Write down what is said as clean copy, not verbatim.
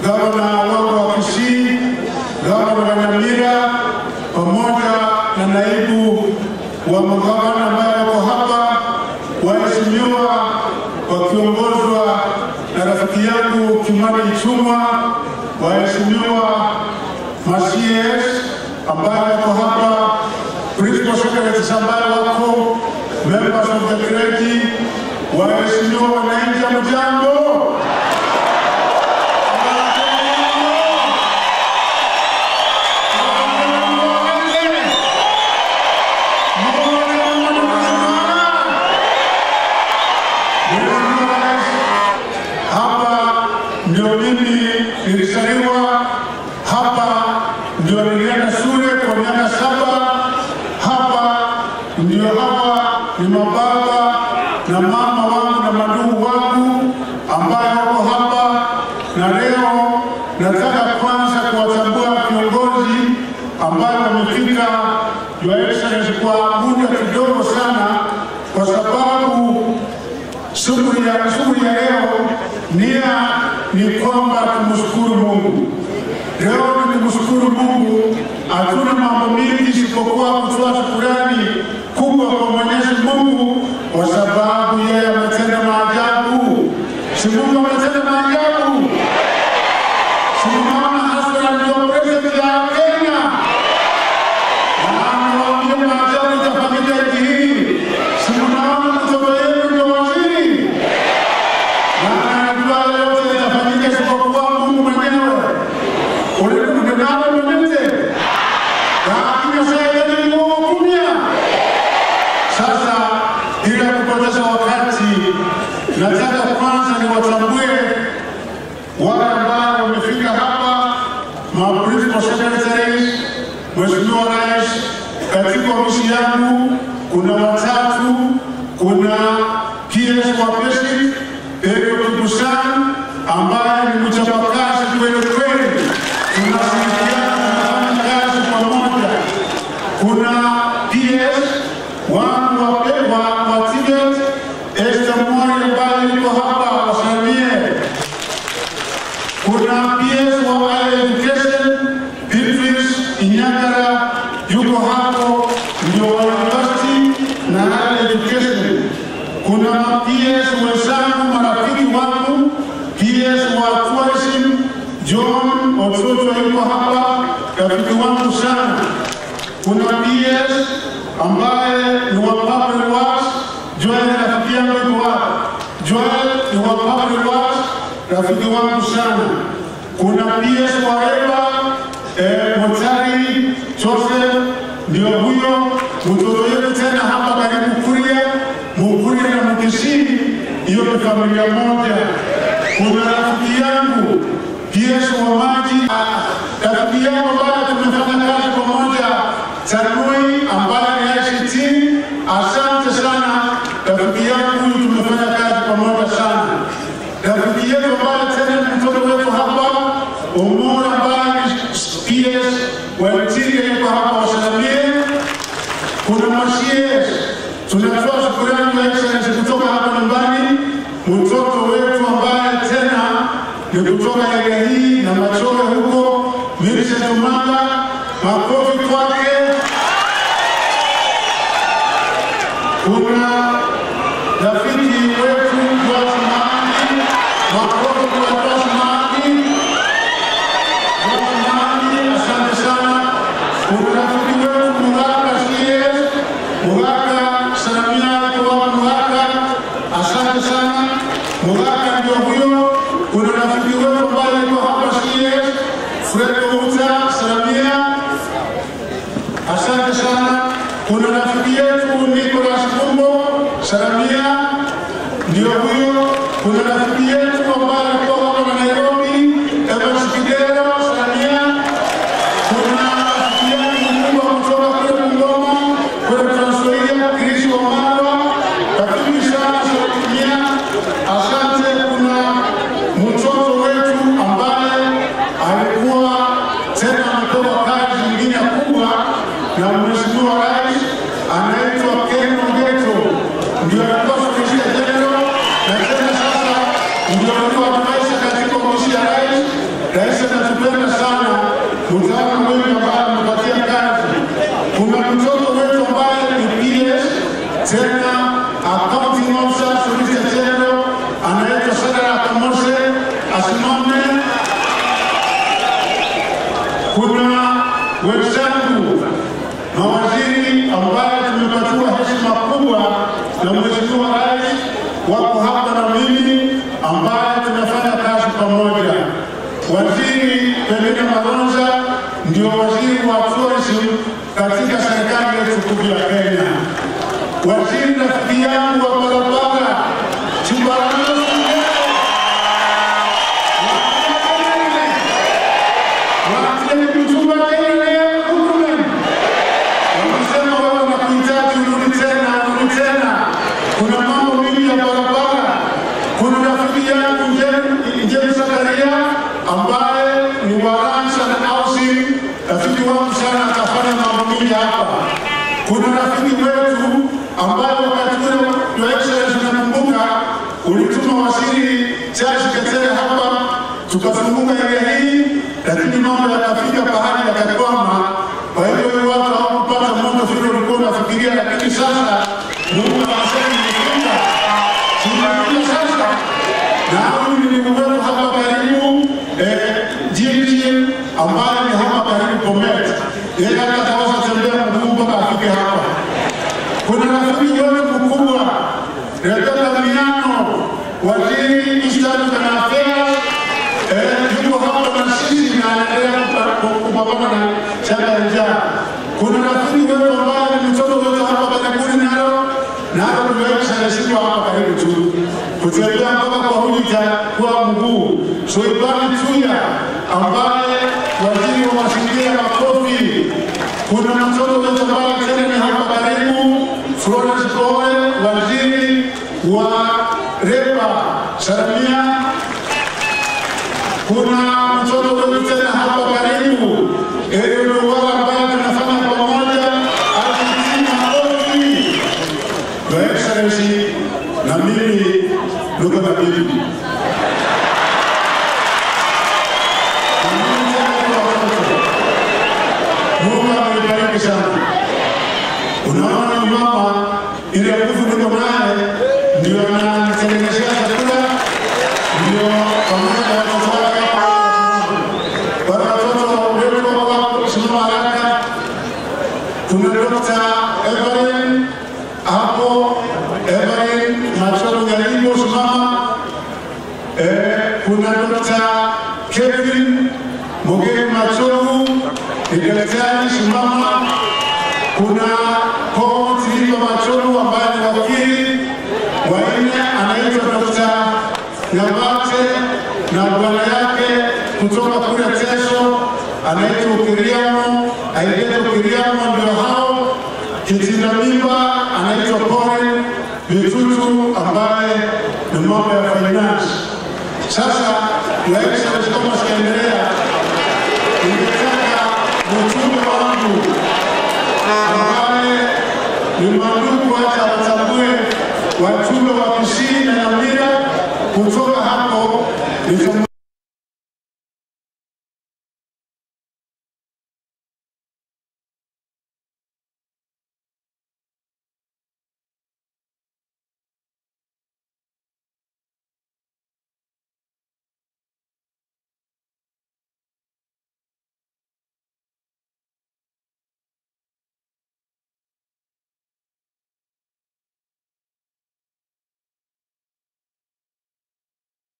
gavana wangu wa Kisii, gavana wa Nyamira, pamoja na naibu wa magavana ambao wako hapa, waheshimiwa wakiongozwa na rafiki yangu Kimani Ichung'wa, waheshimiwa ma-CS ambao wako hapa, principal secretaries ambao wako, members of the clergy, waheshimiwa wananchi, hamjambo? Ndio mimi nilisaliwa hapa, ndio nilienda shule kwa miaka 7 hapa, ndio hapa ni mababa na mama wangu na mandugu wangu ambao wako hapa. Na leo nataka kwanza kuwatambua viongozi ambao wamefika Your Excellency kwa muda kidogo sana, kwa sababu shughuli ya leo ni kwamba tumshukuru Mungu. Leo ni kumshukuru Mungu, hatuna mambo mengi isipokuwa kutoa shukrani kubwa kwa Mwenyezi Mungu, kwa sababu yeye ametenda maajabu. Si Mungu ametenda maajabu? Si mama hasa ndio president ya Kenya? Na anawaambia maajabu itafanyika hii. Si mnaona mtoto yenu ndio waziri? Na anajua yote itafanyika isipokuwa Mungu mwenyewe. Ule mdenao mwenyewe. Lakini sasa ni Mungu kumia. Sasa bila kupoteza wakati, nataka kwanza niwatambue wale ambao wamefika hapa, ma-principal secretaries. Mheshimiwa Rais, katika ofisi yangu kuna watatu, kuna PS wa Pesi, Eric Busan ambaye ni mchapakazi kweli kweli. Tunashirikiana kufanya kazi pamoja. Kuna PS wangu wa Tibet, Esther Mwari ambaye yuko hapa wasalimie. Kuna PS wa Education, Beatrice Inyangara yuko hapo, ndio wa University na Education. Kuna PS wenzangu, marafiki wangu, PS wa Tourism, John Ochocho yuko hapa, rafiki wangu sana. Kuna PS ambaye ni wa Public Works, Joel rafiki yangu yuko hapa. Joel ni wa Public Works, rafiki wangu sana. Kuna PS wa Eva, Motari, Joseph, ndio huyo, mtoto yetu tena hapa karibu Kuria, Mukuria na Mkisii, hiyo ni familia moja. Kuna rafiki yangu, PS wa maji, rafiki yangu ambaye tumefanya kazi pamoja, Tanui ambaye ni ICT, asante sana. Rafiki yangu tumefanya kazi pamoja sana. Rafiki yetu ambaye tena mtoto wetu hapa, Omora ambaye ni PS wa Mtiri yuko hapa wasalimie. Kuna ma-CS, tunatoa shukrani ya Excellency kutoka hapa nyumbani, mtoto wetu ambaye tena ni kutoka area hii na Machoge huko, Millicent Umanga, makofi kwake. Kuna rafiki wetu Joas Maani, makofi kwa Joas Maani. Joas Maani, asante sana. Kuna rafiki wetu Mugaka CS, Mugaka salamia kwa Mugaka, asante sana. Mugaka ndio huyo. Kuna rafiki wetu ambaye yuko hapa CS, Fred Outa, salamia. mtaona wengi ambao wamepatia kazi. Kuna mtoto wetu ambaye ni PS, tena accounting officer, solicitor general, anaitwa Sadara Kamose, asimame. Kuna wenzangu mawaziri ambaye tumepatiwa heshima kubwa na Mheshimiwa Rais, wako hapa na mimi ambaye tunafanya kazi pamoja. Waziri Pelina Malonza ndio waziri wa tourism katika serikali yetu ya Kenya. Waziri rafiki yangu wa barabara Chibarano kuna mambo mingi ya barabara. Kuna rafiki yangu Njeri Zakaria ambaye ni waransa na housing, rafiki wangu sana, atafanya mambo mingi hapa. Kuna rafiki wetu ambaye wakati ule wa excellence nakumbuka ulituma waziri Charles Ketere hapa, tukafunguka area hii, lakini mambo yakafika pahali yakakwama. Kwa hivyo watu hawakupata moto vile ulikuwa unafikiria, lakini sasa Mungu anasema nimefika. Tunafika sasa. Na huyu ni mwetu hapa karibu GMG ambaye ni hapa karibu Bomet. Yeye ataweza tembea mguu mpaka afike hapa. Kuna rafiki wetu mkubwa Rebecca Miano, waziri Eastern Affairs, yuko hapa na sisi na anaendelea kupambana na shaka ya njaa. Kuna rafiki wetu ambaye ni mtoto wetu hapa karibuni nalo tuweza heshima hapa karibu tu. Kutembea mpaka kwa huyu kwa mguu. Soibani Tuya ambaye waziri wa mazingira makofi. Kuna mtoto wetu ambaye tena ni hapa karibu, Florence Bowe, waziri wa Reba Saramia. Kuna mtoto wetu tena hapa karibu, Luwala ambaye tunafanya pamoja, Your Excellency, na mimi Luka Kabili. Mungu amebariki sana. Unaona mama ile nguvu ndio naye ndio anatengenezea chakula, ndio pamoja na watoto wake. Watoto wetu wako simama haraka. Kuna Dr. Evelyn hapo, Evelyn Machoro Galibo simama. Kuna Dr. Kevin Mogeni Machoro ni daktari simama. Kuna Paul Tiliba Machoro ambaye ni wakili. Waine anaitwa Dr. Nyabate na bwana yake kutoka kule Teso anaitwa Ukiriamo, aitwa Ukiriamo ndio hao. Kitina Mimba anaitwa Paul Bitutu ambaye ni mambo ya finance. Sasa